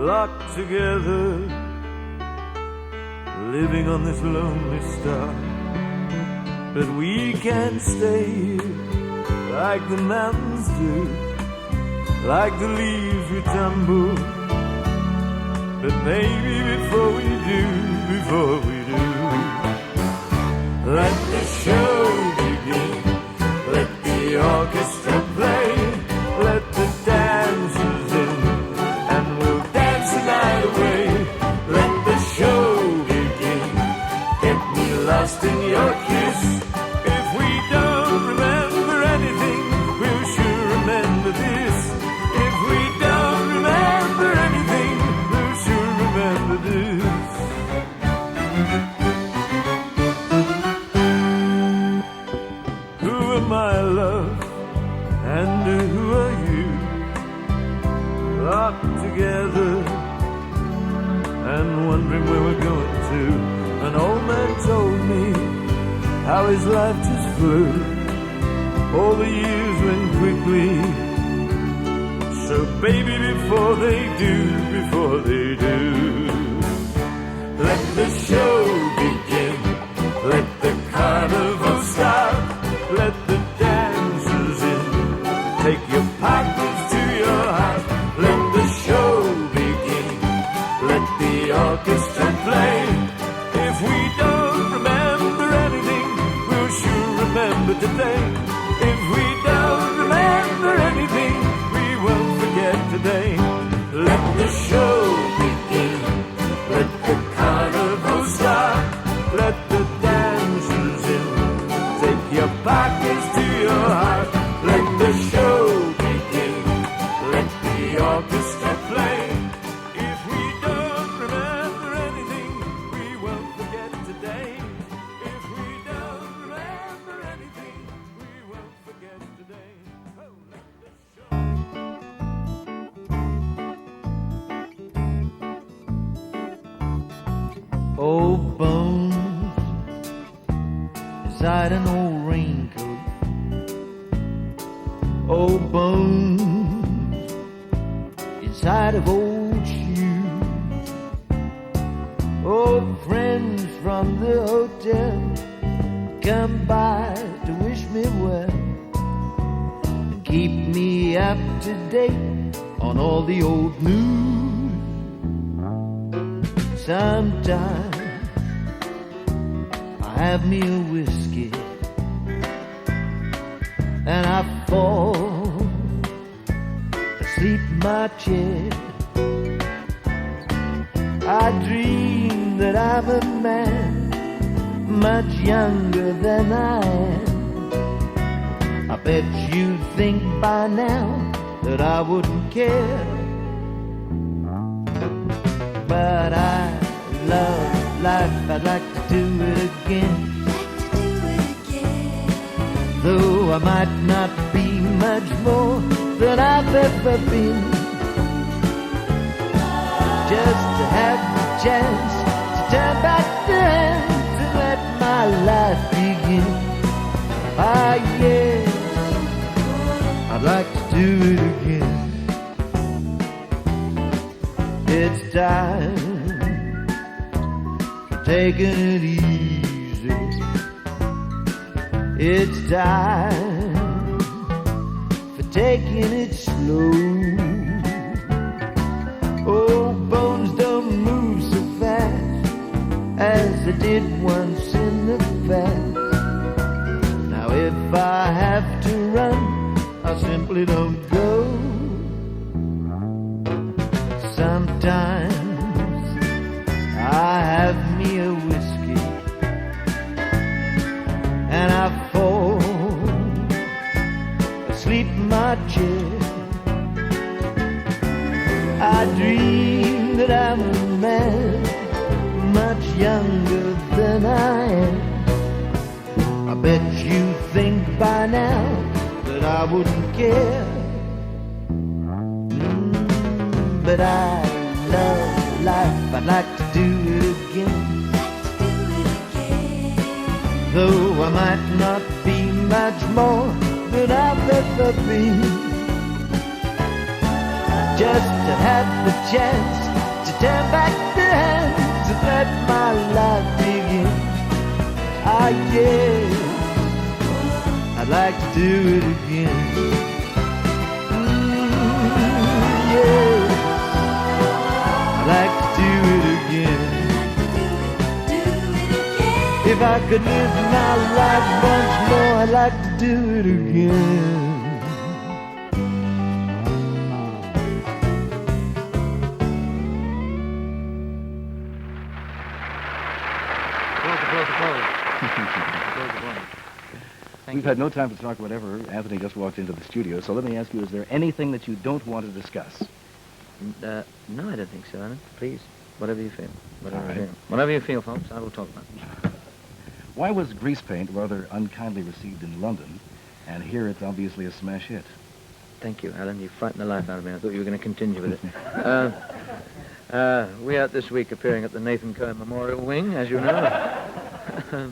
locked together, living on this lonely star. But we can't stay here like the mountains do, like the leaves we tumble. But maybe before we do, let the show begin, let the orchestra play, let the dancers in, and we'll dance the night away. Let the show begin, get me lost in your kiss. If we don't remember anything, we'll sure remember this. If we don't remember anything, we'll sure remember this. Who am I, love, and who are you? Locked together and wondering where we're going to. An old man told me how his life just flew. All the years went quickly. So baby, before they do, let the show begin, let the carnival start, let the dancers in, take your partners to your heart. Let the show begin, let the orchestra play. If we don't remember anything, we'll sure remember today. If we don't remember anything, we won't forget today. Let the show begin, let the carnival start, let the dancers in, take your partners to your heart. Let the show begin, let the orchestra play. If we don't remember anything, we won't forget today. If we don't remember anything, we won't forget today. Oh, let the show. Old bones inside an old raincoat. Old bones inside of old shoes. Old friends from the hotel come by to wish me well and keep me up to date on all the old news. Sometimes I have me a whiskey and I fall asleep in my chair. I dream that I'm a man much younger than I am. I bet you'd think by now that I wouldn't care. But I love life, I'd like to do it again. Though I might not be much more than I've ever been. Just to have the chance to turn back the hands and let my life begin. Ah yes, I'd like to do it again. It's time for taking it easy. It's time for taking it slow. Old bones don't move so fast as they did once in the past. Now if I have to run, I simply don't go. Sometimes I have me a whiskey and I fall asleep in my chair. I dream that I'm a man much younger than I am. I bet you think by now that I wouldn't care. But I love life, I'd like to do it again. Though I might not be much more than I've ever been. Just to have the chance turn back the hands and let my life begin. Ah, yeah, I'd like to do it again. Yeah, I'd like to do it again. If I could live my life once more, I'd like to do it again. We've had no time to talk whatever. Anthony just walked into the studio, so let me ask you, is there anything that you don't want to discuss? No, I don't think so, Alan. Please, whatever you feel. Whatever All right. you feel. Whatever you feel, folks, I will talk about it. Why was Grease Paint rather unkindly received in London, and here it's obviously a smash hit? Thank you, Alan. You frightened the life out of me. I thought you were going to continue with it. We are this week appearing at the Nathan Cohen Memorial Wing, as you know.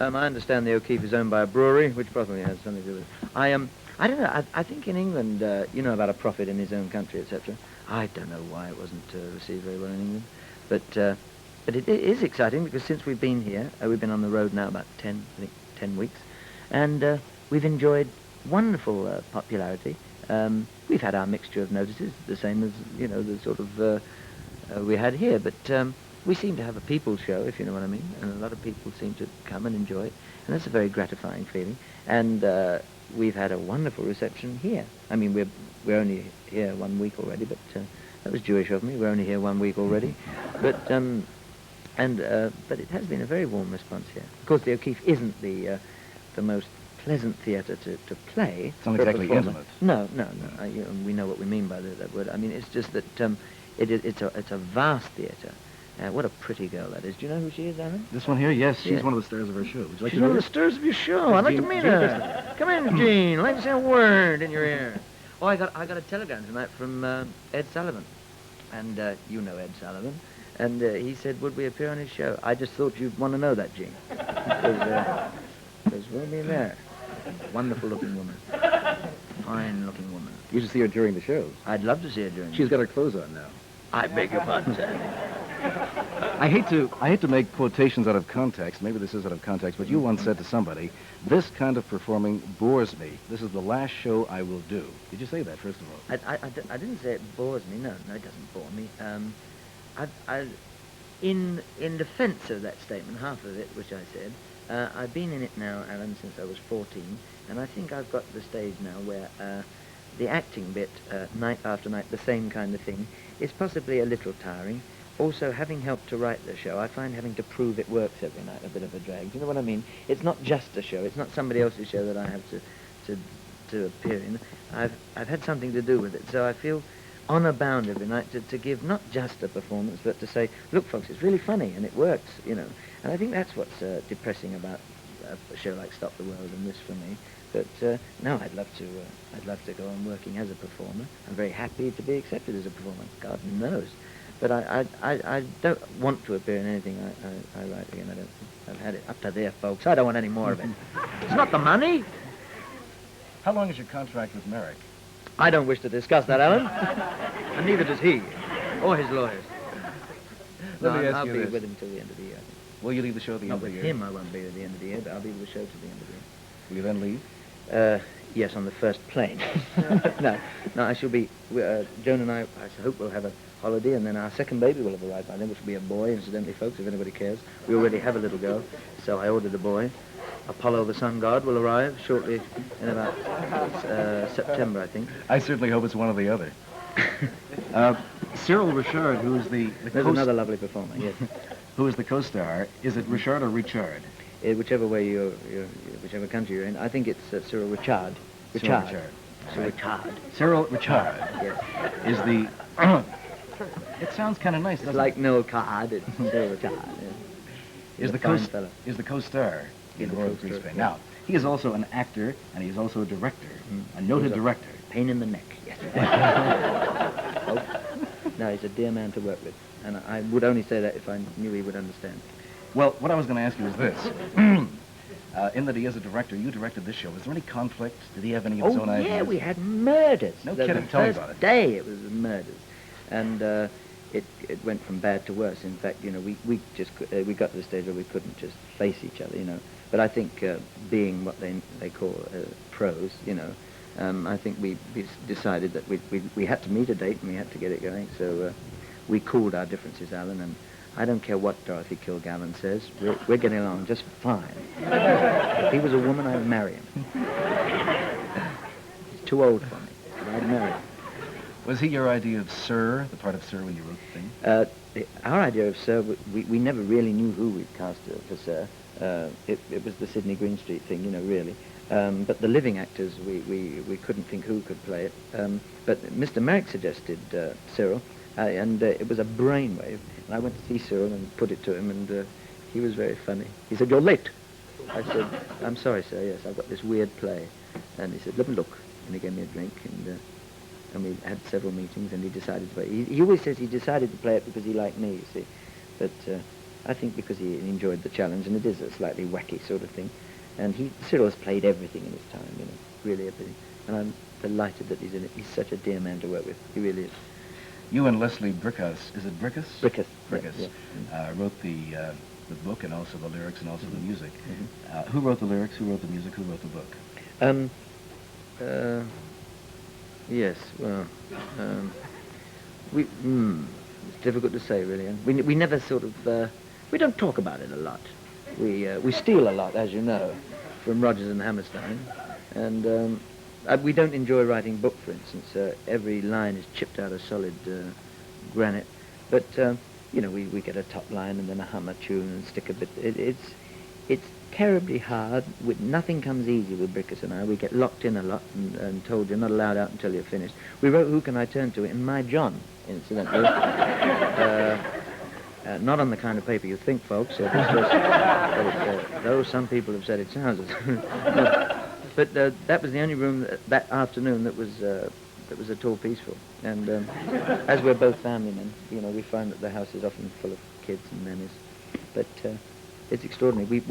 I understand the O'Keefe is owned by a brewery, which probably has something to do with it. I don't know. I think in England, you know about a prophet in his own country, etc. I don't know why it wasn't received very well in England, but it is exciting because since we've been here, we've been on the road now about 10 weeks, and we've enjoyed wonderful popularity. We've had our mixture of notices, the same as the sort of we had here, but. We seem to have a people's show, if you know what I mean, and a lot of people seem to come and enjoy it, and that's a very gratifying feeling. And we've had a wonderful reception here. I mean, we're only here 1 week already, but that was Jewish of me. We're only here 1 week already, but it has been a very warm response here. Of course, the O'Keefe isn't the most pleasant theatre to play. It's not exactly intimate. No. We know what we mean by that word. I mean, it's just that it's a vast theatre. What a pretty girl that is. Do you know who she is, Alan? This one here? Yes, she's Yeah. one of the stars of our show. Would you like She's to one know of the her? stars of your show. I'd like to meet her. Come in, Jean. I'd like to say a word in your ear. Oh, I got a telegram tonight from Ed Sullivan. And you know Ed Sullivan. And he said, would we appear on his show? I just thought you'd want to know that, Jean. Because we'll be there. Wonderful-looking woman. Fine-looking woman. You should see her during the shows. I'd love to see her during She's got her clothes on now. I beg your pardon, sir. I hate to make quotations out of context. Maybe this is out of context, but you once said to somebody, "This kind of performing bores me. This is the last show I will do." Did you say that, first of all? I didn't say it bores me. No, it doesn't bore me. In defence of that statement, half of it, which I said, I've been in it now, Alan, since I was 14, and I think I've got to the stage now where the acting bit, night after night, the same kind of thing, is possibly a little tiring. Also, having helped to write the show, I find having to prove it works every night a bit of a drag. Do you know what I mean? It's not just a show. It's not somebody else's show that I have to appear in. I've had something to do with it, so I feel honor bound every night to give not just a performance, but to say, look, folks, it's really funny and it works, And I think that's what's depressing about a show like Stop the World and this for me. But no, I'd love to go on working as a performer. I'm very happy to be accepted as a performer. God knows. But I don't want to appear in anything I write again. I don't. I've had it up to there, folks. I don't want any more of it. It's not the money. How long is your contract with Merrick? I don't wish to discuss that, Alan. And neither does he, or his lawyers. Let me ask I'll you be this. with him till the end of the year. I think. Will you leave the show at the Not end of with the year? him, I won't be at the end of the year, but I'll be with the show till the end of the year. Will you then leave? Yes, on the first plane. No, I shall be. Joan and I hope we'll have a holiday, and then our second baby will have arrived by then, which will be a boy, incidentally, folks, if anybody cares. We already have a little girl, so I ordered a boy. Apollo the sun god will arrive shortly in about September, I think. I certainly hope it's one or the other. Cyril Richard, who is the There's another lovely performer, yes. who is the co-star, is it Richard or Richard? Whichever way whichever country you're in, I think it's Cyril Richard. Cyril Richard. Cyril Richard. Cyril Richard Yes. is the... It sounds kind of nice, It's doesn't like Noel Card, it's Cyril Richard. Yeah. Is the fine fellow. is the co-star in the Royal co-star, Grease Paint. yeah. Now, he is also an actor, and he is also a director, a noted director. Pain in the neck, yes. Oh. No, he's a dear man to work with, and I would only say that if I knew he would understand. Well, what I was going to ask you is this. In that he is a director, you directed this show. Was there any conflict? Did he have any of his own ideas? Yeah, we had murders. No The kidding, tell me first about it. day it was murders. And it went from bad to worse. In fact, we just we got to the stage where we couldn't just face each other, But I think being what they call pros, I think we decided that we had to meet a date and we had to get it going. So we cooled our differences, Alan, and I don't care what Dorothy Kilgallen says. We're getting along just fine. If he was a woman, I'd marry him. He's too old for me, but I'd marry him. Was he your idea of Sir, the part of Sir when you wrote the thing? Our idea of Sir, we never really knew who we'd cast for Sir. It was the Sydney Greenstreet thing, really. But the living actors, we couldn't think who could play it. But Mr. Merrick suggested Cyril, and it was a brainwave. And I went to see Cyril and put it to him, and he was very funny. He said, "You're late." I said, "I'm sorry, sir, yes, I've got this weird play." And he said, "Let me look." And he gave me a drink, and we had several meetings, and he decided to play. He always says he decided to play it because he liked me, you see. But I think because he enjoyed the challenge, and it is a slightly wacky sort of thing. And Cyril has played everything in his time, really everything. And I'm delighted that he's in it. He's such a dear man to work with. He really is. You and Leslie Brickus, is it Brickus? Brickus. Brickus. Yeah. Wrote the book and also the lyrics and also the music. Mm-hmm. Who wrote the lyrics? Who wrote the music? Who wrote the book? Yes, well, it's difficult to say, really. We never sort of, we don't talk about it a lot. We steal a lot, as you know, from Rodgers and Hammerstein, and we don't enjoy writing book, for instance. Every line is chipped out of solid granite, but we get a top line and then a hum a tune and stick a bit. It's terribly hard. Nothing comes easy with Brickus and I. We get locked in a lot and told you're not allowed out until you're finished. We wrote Who Can I Turn To in My John, incidentally. Not on the kind of paper you think, folks. It's just, though some people have said it sounds. But that was the only room that afternoon that was a tall piece full. And as we're both family men, we find that the house is often full of kids and nannies. But it's extraordinary.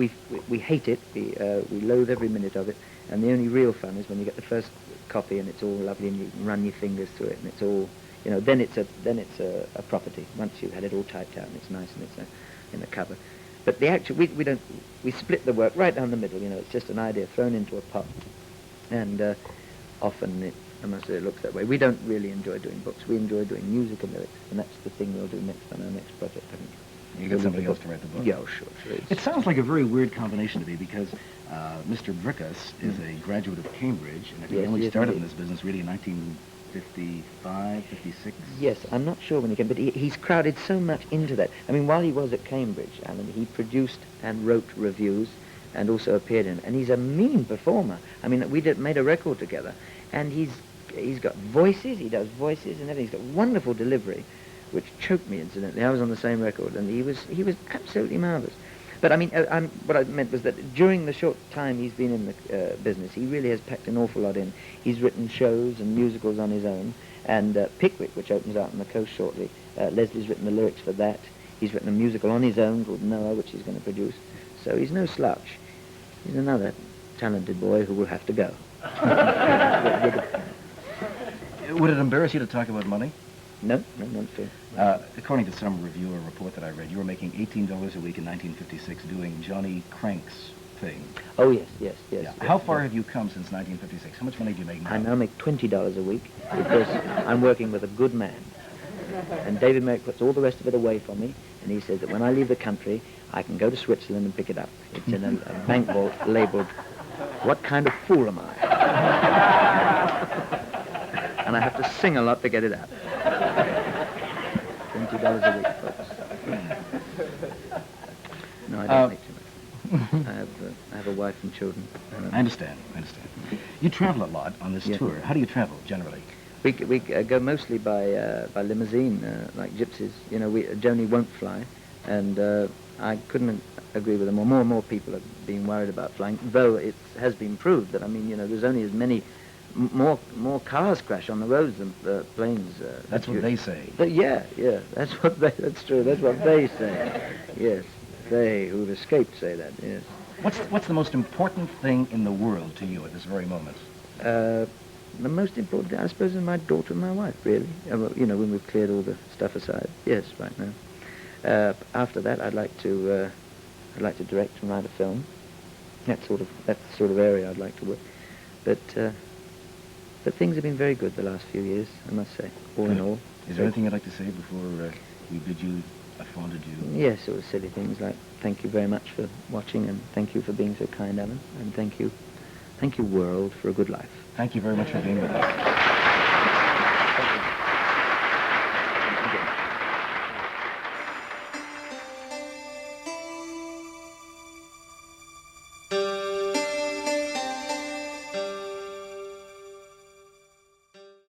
We hate it. We loathe every minute of it. And the only real fun is when you get the first copy and it's all lovely and you can run your fingers through it and it's all, then it's a property. Once you've had it all typed out and it's nice and it's in a cover. But the actual, we split the work right down the middle. It's just an idea thrown into a pot. And often I must say it looks that way. We don't really enjoy doing books. We enjoy doing music and lyrics, and that's the thing we'll do next on our next project, I think. You get somebody else to write the book? Yeah, sure. It sounds like a very weird combination to me because Mr. Brickus is a graduate of Cambridge, and he only started in this business really in 1955, 56. Yes, I'm not sure when he came, but he's crowded so much into that. I mean, while he was at Cambridge, Alan, he produced and wrote reviews and also appeared in it. And he's a mean performer. I mean, we made a record together, and he's got voices, he does voices and everything. He's got wonderful delivery, which choked me, incidentally. I was on the same record, and he was absolutely marvellous. But I mean, what I meant was that during the short time he's been in the business, he really has packed an awful lot in. He's written shows and musicals on his own, and Pickwick, which opens out on the coast shortly, Leslie's written the lyrics for that. He's written a musical on his own called Noah, which he's going to produce. So he's no slouch. He's another talented boy who will have to go. Would it embarrass you to talk about money? No, not at all. According to some review or report that I read, you were making $18 a week in 1956 doing Johnny Crank's thing. Oh, yes. Yeah. How far have you come since 1956? How much money do you make now? I now make $20 a week because I'm working with a good man. And David Merrick puts all the rest of it away for me, and he says that when I leave the country, I can go to Switzerland and pick it up. It's in a bank vault labelled, "What kind of fool am I?" And I have to sing a lot to get it out. $20 a week, folks. No, I don't make too much. I have a wife and children. I understand. You travel a lot on this tour. How do you travel, generally? We go mostly by limousine, like gypsies. Joni won't fly, and I couldn't agree with them. More and more people are being worried about flying, though it has been proved that, there's only as many, more cars crash on the roads than planes. That's what they say. Yeah, that's true. That's what they say. Yes, they who've escaped say that, yes. What's the most important thing in the world to you at this very moment? the most important thing, I suppose, is my daughter and my wife, really. You know, when we've cleared all the stuff aside. Yes, right now. After that, I'd like to direct and write a film. That's the sort of area I'd like to work. But things have been very good the last few years, I must say, all in all. Is there anything you'd like to say before we bid you a fond adieu? Yes, it was silly things like thank you very much for watching, and thank you for being so kind, Alan, and thank you, world, for a good life. Thank you very much for being with us.